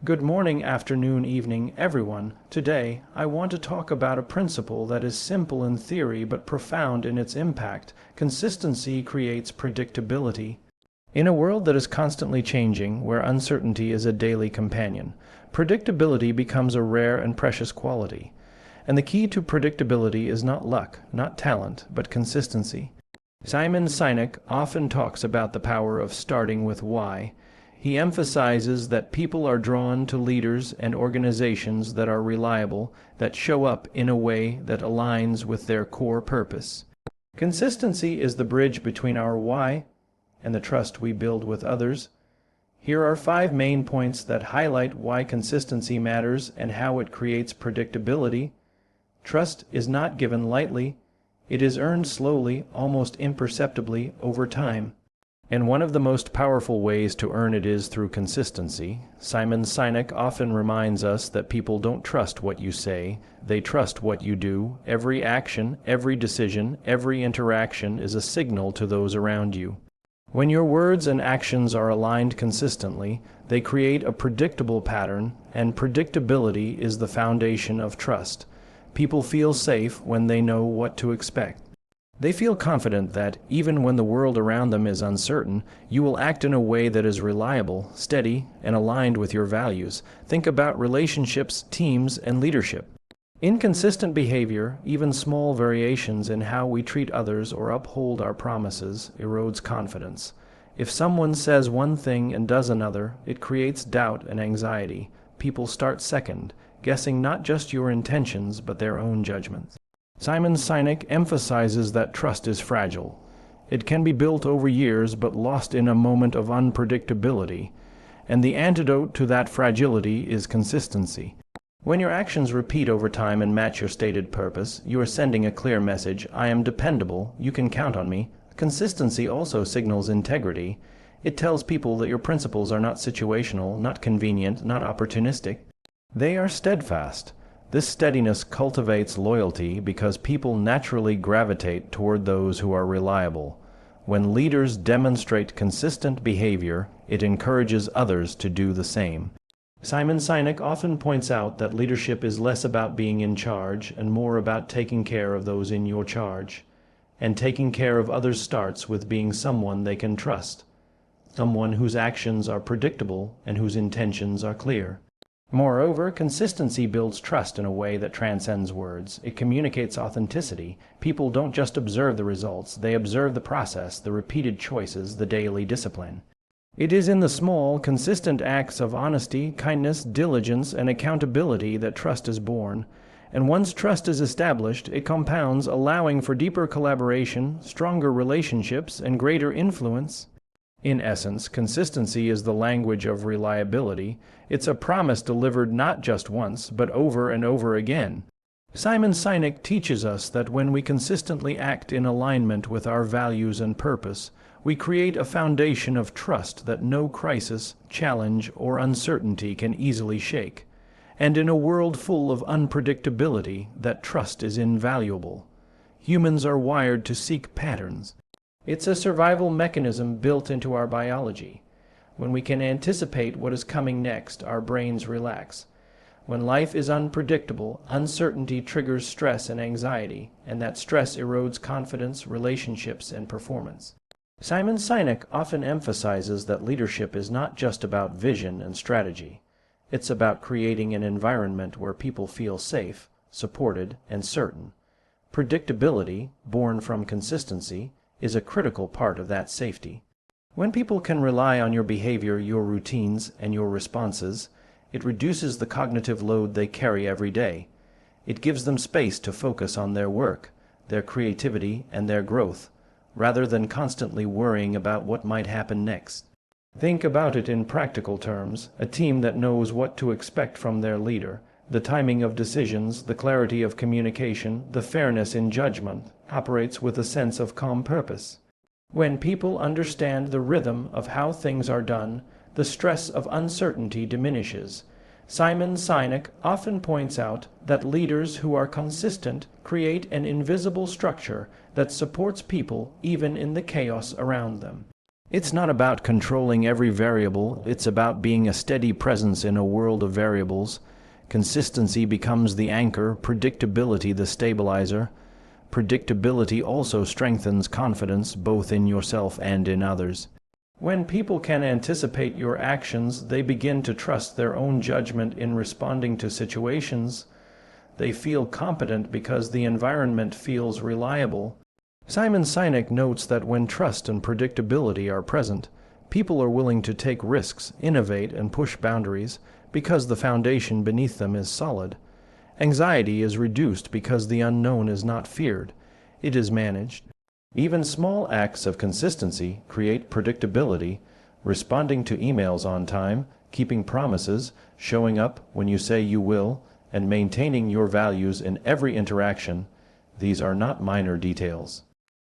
Good morning, afternoon, evening, everyone. Today, I want to talk about a principle that is simple in theory but profound in its impact. Consistency creates predictability. In a world that is constantly changing, where uncertainty is a daily companion, predictability becomes a rare and precious quality. And the key to predictability is not luck, not talent, but consistency. Simon Sinek often talks about the power of starting with why. He emphasizes that people are drawn to leaders and organizations that are reliable, that show up in a way that aligns with their core purpose. Consistency is the bridge between our why and the trust we build with others. Here are 5 main points that highlight why consistency matters and how it creates predictability. Trust is not given lightly. It is earned slowly, almost imperceptibly, over time. And one of the most powerful ways to earn it is through consistency. Simon Sinek often reminds us that people don't trust what you say, they trust what you do. Every action, every decision, every interaction is a signal to those around you. When your words and actions are aligned consistently, they create a predictable pattern, and predictability is the foundation of trust. People feel safe when they know what to expect. They feel confident that, even when the world around them is uncertain, you will act in a way that is reliable, steady, and aligned with your values. Think about relationships, teams, and leadership. Inconsistent behavior, even small variations in how we treat others or uphold our promises, erodes confidence. If someone says one thing and does another, it creates doubt and anxiety. People start second, guessing not just your intentions but their own judgments. Simon Sinek emphasizes that trust is fragile. It can be built over years but lost in a moment of unpredictability. And the antidote to that fragility is consistency. When your actions repeat over time and match your stated purpose, you are sending a clear message: I am dependable, you can count on me. Consistency also signals integrity. It tells people that your principles are not situational, not convenient, not opportunistic. They are steadfast. This steadiness cultivates loyalty because people naturally gravitate toward those who are reliable. When leaders demonstrate consistent behavior, it encourages others to do the same. Simon Sinek often points out that leadership is less about being in charge and more about taking care of those in your charge. And taking care of others starts with being someone they can trust, someone whose actions are predictable and whose intentions are clear. Moreover, consistency builds trust in a way that transcends words. It communicates authenticity. People don't just observe the results, they observe the process, the repeated choices, the daily discipline. It is in the small, consistent acts of honesty, kindness, diligence, and accountability that trust is born. And once trust is established, it compounds, allowing for deeper collaboration, stronger relationships, and greater influence. In essence, consistency is the language of reliability. It's a promise delivered not just once, but over and over again. Simon Sinek teaches us that when we consistently act in alignment with our values and purpose, we create a foundation of trust that no crisis, challenge, or uncertainty can easily shake. And in a world full of unpredictability, that trust is invaluable. Humans are wired to seek patterns. It's a survival mechanism built into our biology. When we can anticipate what is coming next, our brains relax. When life is unpredictable, uncertainty triggers stress and anxiety, and that stress erodes confidence, relationships, and performance. Simon Sinek often emphasizes that leadership is not just about vision and strategy. It's about creating an environment where people feel safe, supported, and certain. Predictability, born from consistency, is a critical part of that safety. When people can rely on your behavior, your routines, and your responses, it reduces the cognitive load they carry every day. It gives them space to focus on their work, their creativity, and their growth, rather than constantly worrying about what might happen next. Think about it in practical terms: a team that knows what to expect from their leader, the timing of decisions, the clarity of communication, the fairness in judgment, operates with a sense of calm purpose. When people understand the rhythm of how things are done, the stress of uncertainty diminishes. Simon Sinek often points out that leaders who are consistent create an invisible structure that supports people even in the chaos around them. It's not about controlling every variable, it's about being a steady presence in a world of variables. Consistency becomes the anchor, predictability the stabilizer. Predictability also strengthens confidence both in yourself and in others. When people can anticipate your actions, they begin to trust their own judgment in responding to situations. They feel competent because the environment feels reliable. Simon Sinek notes that when trust and predictability are present, people are willing to take risks, innovate, and push boundaries because the foundation beneath them is solid. Anxiety is reduced because the unknown is not feared, it is managed. Even small acts of consistency create predictability, responding to emails on time, keeping promises, showing up when you say you will, and maintaining your values in every interaction. These are not minor details.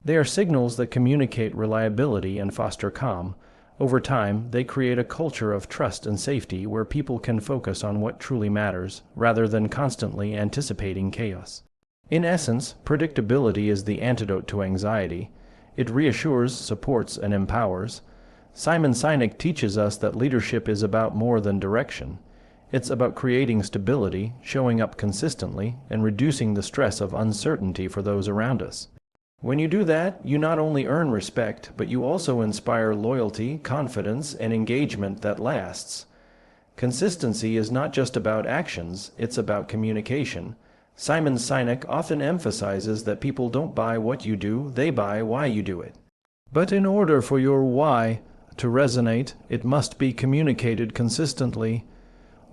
They are signals that communicate reliability and foster calm. Over time, they create a culture of trust and safety where people can focus on what truly matters, rather than constantly anticipating chaos. In essence, predictability is the antidote to anxiety. It reassures, supports, and empowers. Simon Sinek teaches us that leadership is about more than direction. It's about creating stability, showing up consistently, and reducing the stress of uncertainty for those around us. When you do that, you not only earn respect, but you also inspire loyalty, confidence, and engagement that lasts. Consistency is not just about actions, it's about communication. Simon Sinek often emphasizes that people don't buy what you do, they buy why you do it. But in order for your why to resonate, it must be communicated consistently.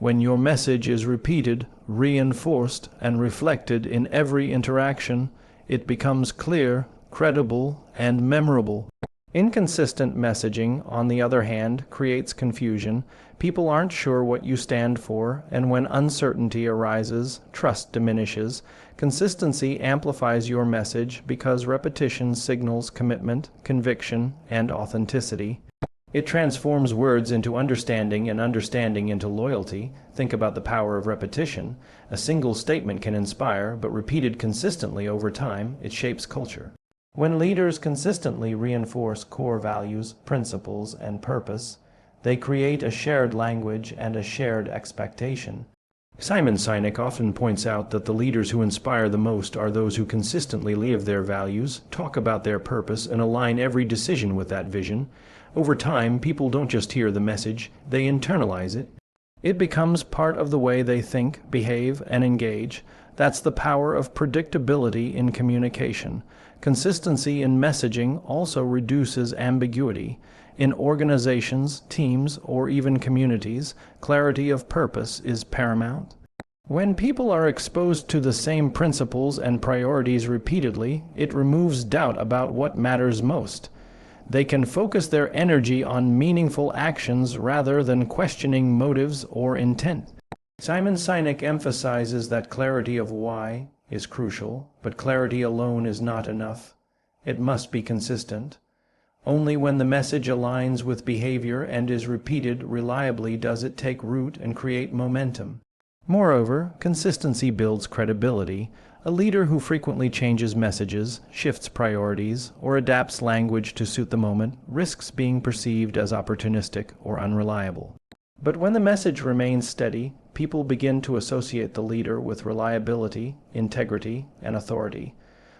When your message is repeated, reinforced, and reflected in every interaction, it becomes clear, credible, and memorable. Inconsistent messaging, on the other hand, creates confusion. People aren't sure what you stand for, and when uncertainty arises, trust diminishes. Consistency amplifies your message because repetition signals commitment, conviction, and authenticity. It transforms words into understanding and understanding into loyalty. Think about the power of repetition. A single statement can inspire, but repeated consistently over time, it shapes culture. When leaders consistently reinforce core values, principles, and purpose, they create a shared language and a shared expectation. Simon Sinek often points out that the leaders who inspire the most are those who consistently live their values, talk about their purpose, and align every decision with that vision. Over time, people don't just hear the message, they internalize it. It becomes part of the way they think, behave, and engage. That's the power of predictability in communication. Consistency in messaging also reduces ambiguity. In organizations, teams, or even communities, clarity of purpose is paramount. When people are exposed to the same principles and priorities repeatedly, it removes doubt about what matters most. They can focus their energy on meaningful actions rather than questioning motives or intent. Simon Sinek emphasizes that clarity of why is crucial, but clarity alone is not enough. It must be consistent. Only when the message aligns with behavior and is repeated reliably does it take root and create momentum. Moreover, consistency builds credibility. A leader who frequently changes messages, shifts priorities, or adapts language to suit the moment risks being perceived as opportunistic or unreliable. But when the message remains steady, people begin to associate the leader with reliability, integrity, and authority.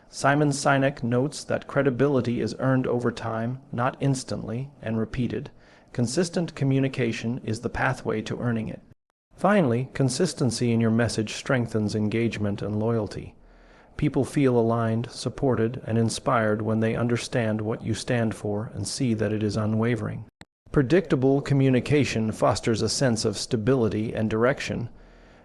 Simon Sinek notes that credibility is earned over time, not instantly, and repeated. Consistent communication is the pathway to earning it. Finally, consistency in your message strengthens engagement and loyalty. People feel aligned, supported, and inspired when they understand what you stand for and see that it is unwavering. Predictable communication fosters a sense of stability and direction,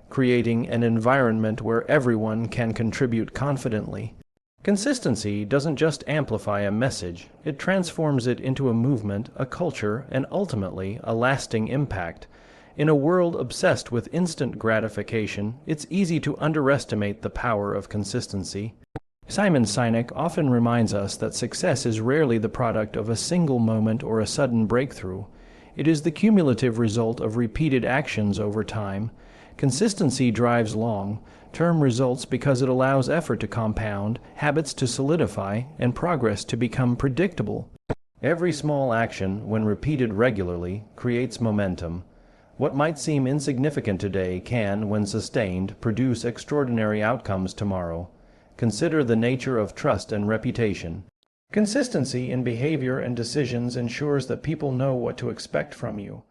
creating an environment where everyone can contribute confidently. Consistency doesn't just amplify a message, it transforms it into a movement, a culture, and ultimately a lasting impact. In a world obsessed with instant gratification, it's easy to underestimate the power of consistency. Simon Sinek often reminds us that success is rarely the product of a single moment or a sudden breakthrough. It is the cumulative result of repeated actions over time. Consistency drives long-term results because it allows effort to compound, habits to solidify, and progress to become predictable. Every small action, when repeated regularly, creates momentum. What might seem insignificant today can, when sustained, produce extraordinary outcomes tomorrow. Consider the nature of trust and reputation. Consistency in behavior and decisions ensures that people know what to expect from you.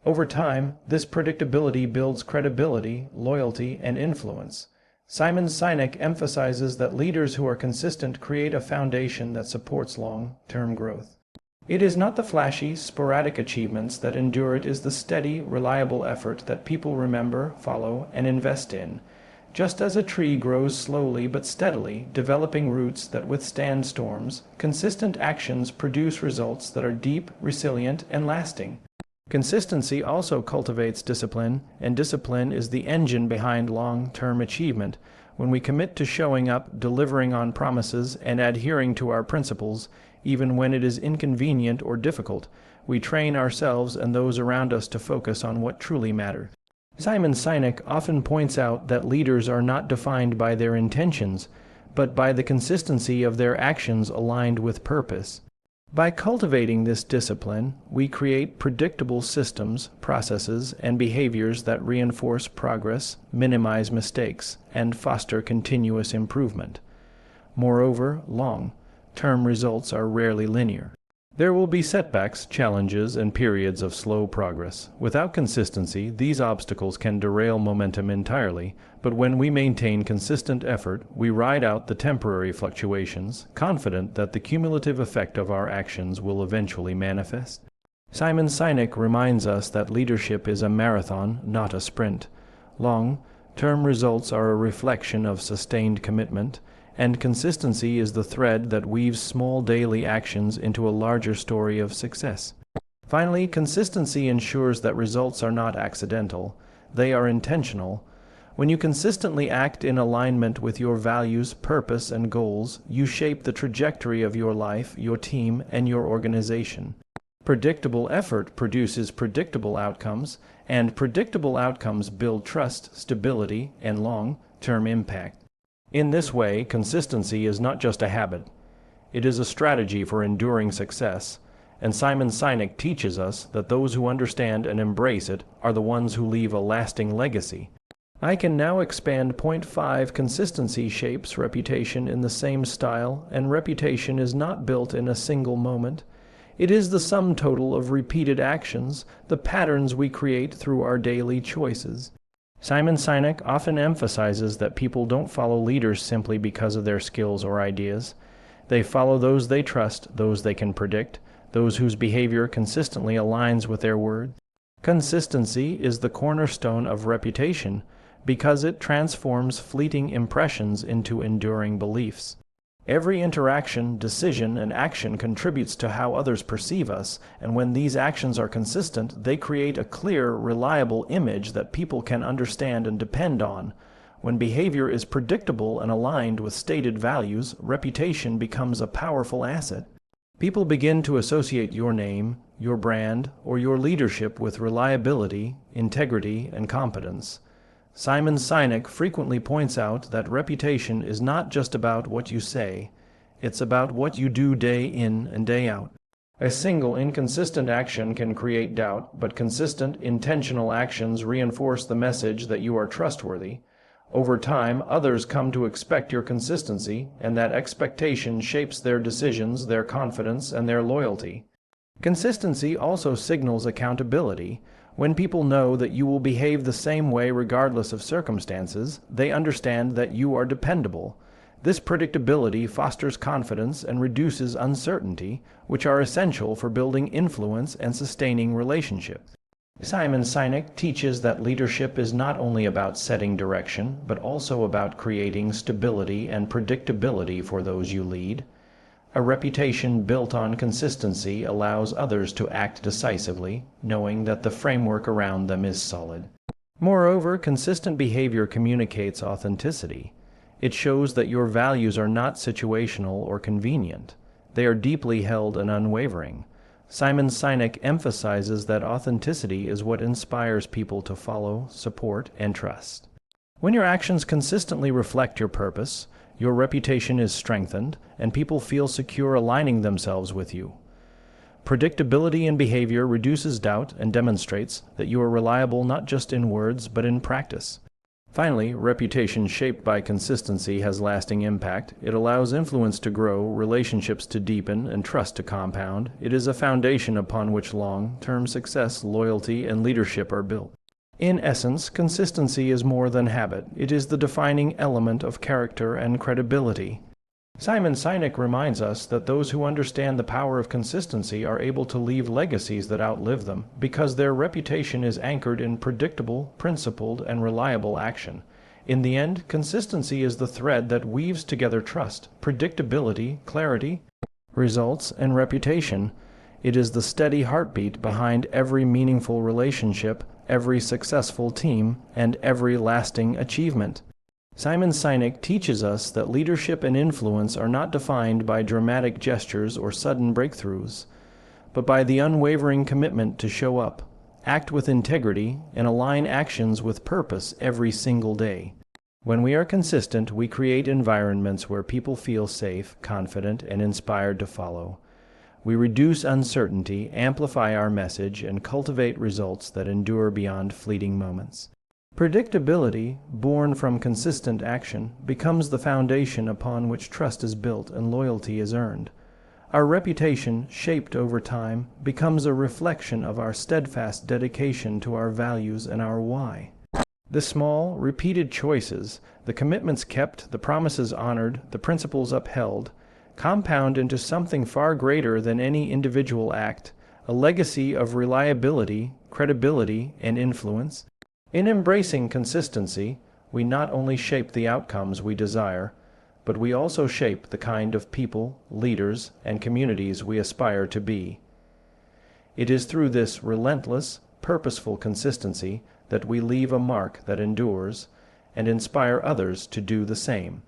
Over time, this predictability builds credibility, loyalty, and influence. Simon Sinek emphasizes that leaders who are consistent create a foundation that supports long-term growth. It is not the flashy, sporadic achievements that endure, it is the steady, reliable effort that people remember, follow, and invest in. Just as a tree grows slowly but steadily, developing roots that withstand storms, consistent actions produce results that are deep, resilient, and lasting. Consistency also cultivates discipline, and discipline is the engine behind long-term achievement. When we commit to showing up, delivering on promises, and adhering to our principles, even when it is inconvenient or difficult, we train ourselves and those around us to focus on what truly matters. Simon Sinek often points out that leaders are not defined by their intentions, but by the consistency of their actions aligned with purpose. By cultivating this discipline, we create predictable systems, processes, and behaviors that reinforce progress, minimize mistakes, and foster continuous improvement. Moreover, long-term results are rarely linear. There will be setbacks, challenges, and periods of slow progress. Without consistency, these obstacles can derail momentum entirely, but when we maintain consistent effort, we ride out the temporary fluctuations, confident that the cumulative effect of our actions will eventually manifest. Simon Sinek reminds us that leadership is a marathon, not a sprint. Long-term results are a reflection of sustained commitment, and consistency is the thread that weaves small daily actions into a larger story of success. Finally, consistency ensures that results are not accidental, they are intentional. When you consistently act in alignment with your values, purpose, and goals, you shape the trajectory of your life, your team, and your organization. Predictable effort produces predictable outcomes, and predictable outcomes build trust, stability, and long-term impact. In this way, consistency is not just a habit. It is a strategy for enduring success, and Simon Sinek teaches us that those who understand and embrace it are the ones who leave a lasting legacy. I can now expand point 5. Consistency shapes reputation in the same style, and reputation is not built in a single moment. It is the sum total of repeated actions, the patterns we create through our daily choices. Simon Sinek often emphasizes that people don't follow leaders simply because of their skills or ideas. They follow those they trust, those they can predict, those whose behavior consistently aligns with their word. Consistency is the cornerstone of reputation because it transforms fleeting impressions into enduring beliefs. Every interaction, decision, and action contributes to how others perceive us, and when these actions are consistent, they create a clear, reliable image that people can understand and depend on. When behavior is predictable and aligned with stated values, reputation becomes a powerful asset. People begin to associate your name, your brand, or your leadership with reliability, integrity, and competence. Simon Sinek frequently points out that reputation is not just about what you say, it's about what you do day in and day out. A single inconsistent action can create doubt, but consistent, intentional actions reinforce the message that you are trustworthy. Over time, others come to expect your consistency, and that expectation shapes their decisions, their confidence, and their loyalty. Consistency also signals accountability. When people know that you will behave the same way regardless of circumstances, they understand that you are dependable. This predictability fosters confidence and reduces uncertainty, which are essential for building influence and sustaining relationships. Simon Sinek teaches that leadership is not only about setting direction, but also about creating stability and predictability for those you lead. A reputation built on consistency allows others to act decisively, knowing that the framework around them is solid. Moreover, consistent behavior communicates authenticity. It shows that your values are not situational or convenient. They are deeply held and unwavering. Simon Sinek emphasizes that authenticity is what inspires people to follow, support, and trust. When your actions consistently reflect your purpose, your reputation is strengthened, and people feel secure aligning themselves with you. Predictability in behavior reduces doubt and demonstrates that you are reliable not just in words but in practice. Finally, reputation shaped by consistency has lasting impact. It allows influence to grow, relationships to deepen, and trust to compound. It is a foundation upon which long-term success, loyalty, and leadership are built. In essence, consistency is more than habit. It is the defining element of character and credibility. Simon Sinek reminds us that those who understand the power of consistency are able to leave legacies that outlive them because their reputation is anchored in predictable, principled, and reliable action. In the end, consistency is the thread that weaves together trust, predictability, clarity, results, and reputation. It is the steady heartbeat behind every meaningful relationship, every successful team, and every lasting achievement. Simon Sinek teaches us that leadership and influence are not defined by dramatic gestures or sudden breakthroughs, but by the unwavering commitment to show up, act with integrity, and align actions with purpose every single day. When we are consistent, we create environments where people feel safe, confident, and inspired to follow. We reduce uncertainty, amplify our message, and cultivate results that endure beyond fleeting moments. Predictability, born from consistent action, becomes the foundation upon which trust is built and loyalty is earned. Our reputation, shaped over time, becomes a reflection of our steadfast dedication to our values and our why. The small, repeated choices, the commitments kept, the promises honored, the principles upheld, compound into something far greater than any individual act, a legacy of reliability, credibility, and influence. In embracing consistency, we not only shape the outcomes we desire, but we also shape the kind of people, leaders, and communities we aspire to be. It is through this relentless, purposeful consistency that we leave a mark that endures and inspire others to do the same.